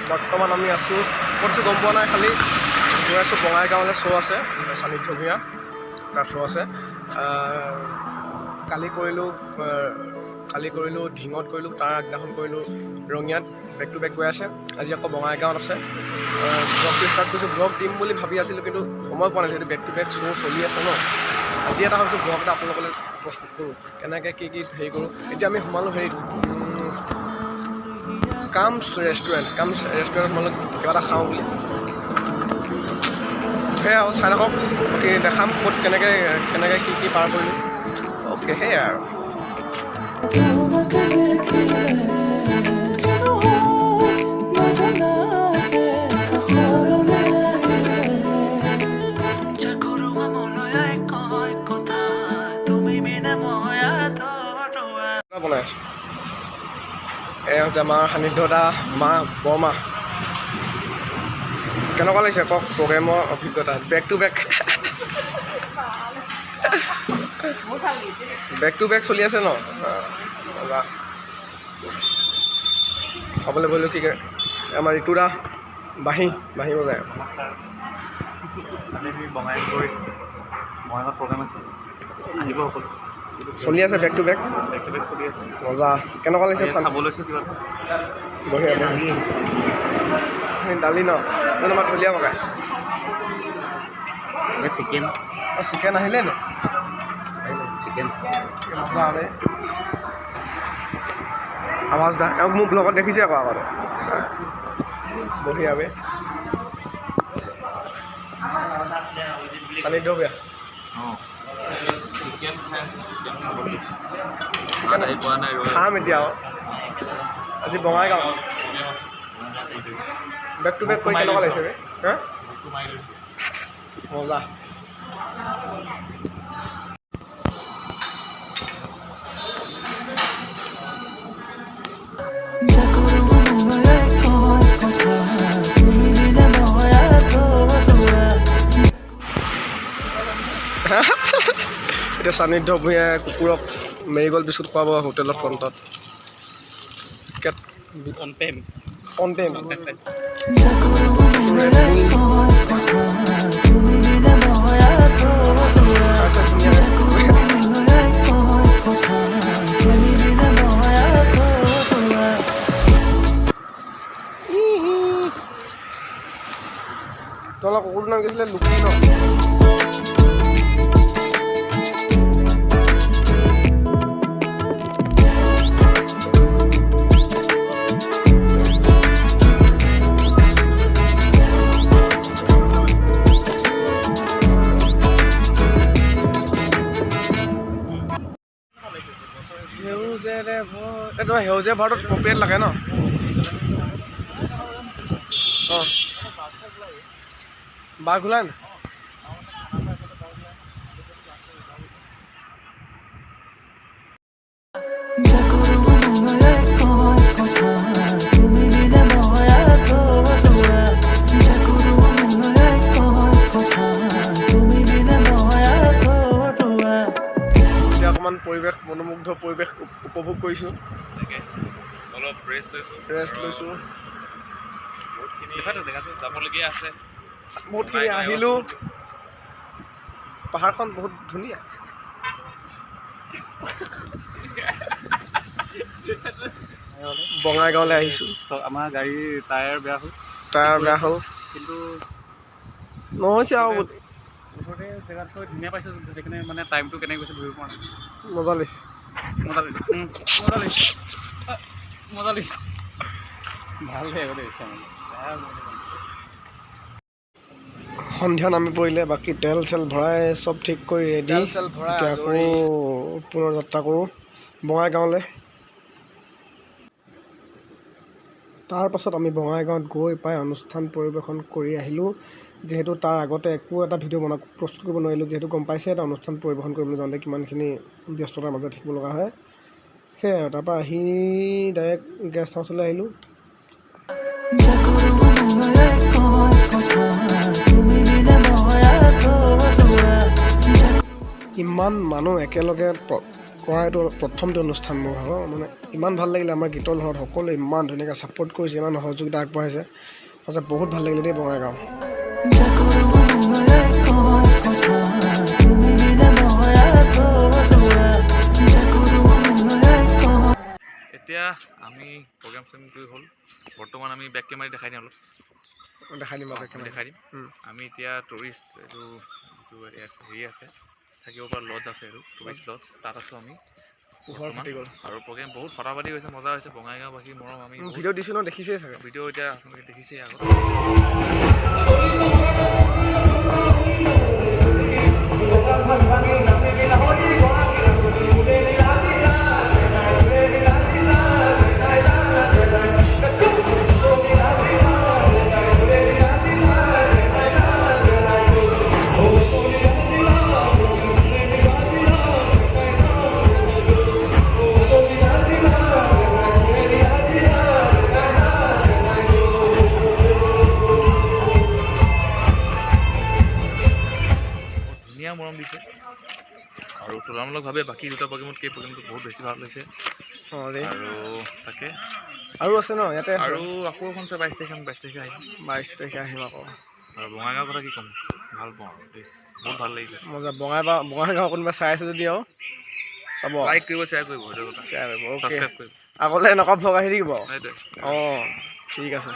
বৰ্তমান আমি আছোঁ ক'ত আছোঁ গম পোৱা নাই, খালি গৈ আছোঁ বঙাইগাঁৱলৈ। শ্ব' আছে সান্নিধ্য ভূঞা, তাৰ শ্ব' আছে। কালি কৰিলোঁ ঢিঙত কৰিলোঁ, তাৰ আগদিনাখন কৰিলোঁ ৰঙিয়াত। বেক টু বেক গৈ আছে। আজি আকৌ বঙাইগাঁৱত আছে। ব্লগটো ষ্টাৰ্ট কৰিছোঁ। ব্লগ দিম বুলি ভাবি আছিলোঁ কিন্তু সময় পোৱা নাই, যিহেতু বেক টু বেক শ্ব' চলি আছে ন। আজি এটা ভাবিছোঁ ব্লগ এটা আপোনালোকলৈ প্ৰস্তুত কৰোঁ, কেনেকৈ কি হেৰি কৰোঁ। এতিয়া আমি সোমালোঁ হেৰিত কামছ ৰেষ্টুৰেণ্ট সোমালোঁ কিবা এটা খাওঁ বুলি। সেয়াই আৰু চাই থাকক, বাকী দেখাম ক'ত কেনেকৈ কি পাৰ কৰিলোঁ। অ'কে, সেয়াই আৰু বনাই আছোঁ। এয়া হৈছে আমাৰ সান্নিধ্যতা মা বৰমা। কেনেকুৱা লাগিছে কওক প্ৰগ্ৰেমৰ অভিজ্ঞতা? বেক টু বেক চলি আছে ন। খাবলৈ বহিলোঁ কি আমাৰ ঋতুদা বাঁহী বজায়। নমস্কাৰ। আজি আমি বঙাইগাঁও গৈছোঁ। বঙাইগাঁৱত প্ৰগ্ৰেম আছে, আহিব সকলো। চলি আছে বেক টু বেক চলি আছে। মজা। কেনেকুৱা লাগিছে? খাব লৈছোঁ কিবা বঢ়িয়া দালি ন আমাৰ ঢুলীয়া পকাই চিকেন আহিলে নে? চিকেন মজা হবে। আৱাজ দা এওক মোৰ ব্লগত দেখিছে আকৌ আগতে। বঢ়িয়া বে। সান্নিধ্য ভূঞা খাম এতিয়া আৰু আজি বঙাইগাঁও বেক টু বেক কৰি কেনেকুৱা লাগিছে বে? মজা। এতিয়া সান্নিধ্য ভূঞাই কুকুৰক মেৰিগ'ল্ড বিস্কুট খুৱাব হোটেলৰ ফ্ৰণ্টত। তোমালোকৰ কুকুৰটোৰ নাম কি আছিলে? লুকি ন? তোমাৰ সেউজীয়া ভাৰতত কপিৰাইট লাগে ন? অঁ বাঘ ওলাই ন? এতিয়া অকণমান পৰিৱেশ মনোমুগ্ধ পৰিৱেশ উপভোগ কৰিছোঁ। অলপ ৰেষ্ট লৈছোঁ। বহুতখিনি যাবলগীয়া আছে। বহুতখিনি আহিলোঁ। পাহাৰখন বহুত ধুনীয়া। বঙাইগাঁৱলৈ আহিছোঁ। আমাৰ গাড়ীৰ টায়াৰ বেয়া হ'ল কিন্তু নহৈছে আৰু ওচৰতে জেগাটো ধুনীয়া পাইছোঁ। সেইকাৰণে মানে টাইমটো কেনেকৈ গৈছে ধৰিব পৰা নাই। মজা লাগিছে। ভাল দেই। সন্ধিয়া নামি পৰিলে, বাকী তেল চেল ভৰাই চব ঠিক কৰি ৰেডি। এতিয়া আকৌ পুনৰ যাত্ৰা কৰোঁ বঙাইগাঁৱলৈ। তাৰপাছত আমি বঙাইগাঁৱত গৈ পাই অনুষ্ঠান পৰিৱেশন কৰি আহিলোঁ। যিহেতু তাৰ আগতে একো এটা ভিডিঅ' প্ৰস্তুত কৰিব নোৱাৰিলোঁ, যিহেতু গম পাইছে এটা অনুষ্ঠান পৰিৱেশন কৰিবলৈ যাওঁতে কিমানখিনি ব্যস্ততাৰ মাজত থাকিব লগা হয়। সেয়াই আৰু তাৰপৰা আহি ডাইৰেক্ট গেষ্ট হাউচলৈ আহিলোঁ। ইমান মানুহ একেলগে কৰা এইটো প্ৰথমটো অনুষ্ঠান মোৰ ভাগৰ মানে ইমান ভাল লাগিলে আমাৰ গীতৰ লগত সকলোৱে ইমান ধুনীয়াকৈ ছাপোৰ্ট কৰিছে ইমান সহযোগিতা আগবঢ়াইছে সঁচা বহুত ভাল লাগিলে দেই বঙাইগাঁও এতিয়া আমি প্ৰগ্ৰাম কৰি হ'ল বৰ্তমান আমি বেক কেমেৰা দেখাই দিম অলপ দেখাই দিম দেখাই দিম আমি এতিয়া টুৰিষ্ট এইটো যিটো ইয়াত হেৰি আছে থাকিব পৰা লজ আছে এইটো টুৰিষ্ট লজ তাত আছোঁ আমি পোহৰ ফাটি গ'ল আৰু প্ৰগ্ৰেম বহুত ফটাফটি হৈছে মজা হৈছে বঙাইগাঁওবাসী মৰম আমি ভিডিঅ' দিছোঁ ন দেখিছেই চাগে ভিডিঅ' এতিয়া আপোনালোকে দেখিছেই আগত ধুনীয়া মৰম দিছে আৰু তুলনামূলকভাৱে বাকী দুটা প্ৰগ্ৰেমতকৈ এই প্ৰগ্ৰেমটো বহুত বেছি ভাল হৈছে অঁ দেই আৰু তাকে আৰু আছে ন ইয়াতে আৰু আকৌ এখন আছে 22 তাৰিখে আমি 22 তাৰিখে আহিম 22 তাৰিখে আহিম আকৌ আৰু বঙাইগাঁৱৰ কথা কি ক'ম ভাল পাওঁ আৰু দেই বহুত ভাল লাগি গৈছে মজা বঙাইগাঁও কোনোবা চাই আছে যদি আৰু চাব লাইক কৰিব শ্বেয়াৰ কৰিব সেইটো কথা শ্বেয়াৰ কৰিব অ'কে ছাবস্ক্ৰাইব কৰিব আগলৈ এনেকুৱা ভ্লগ আহি থাকিব সেইটোৱে অঁ ঠিক আছে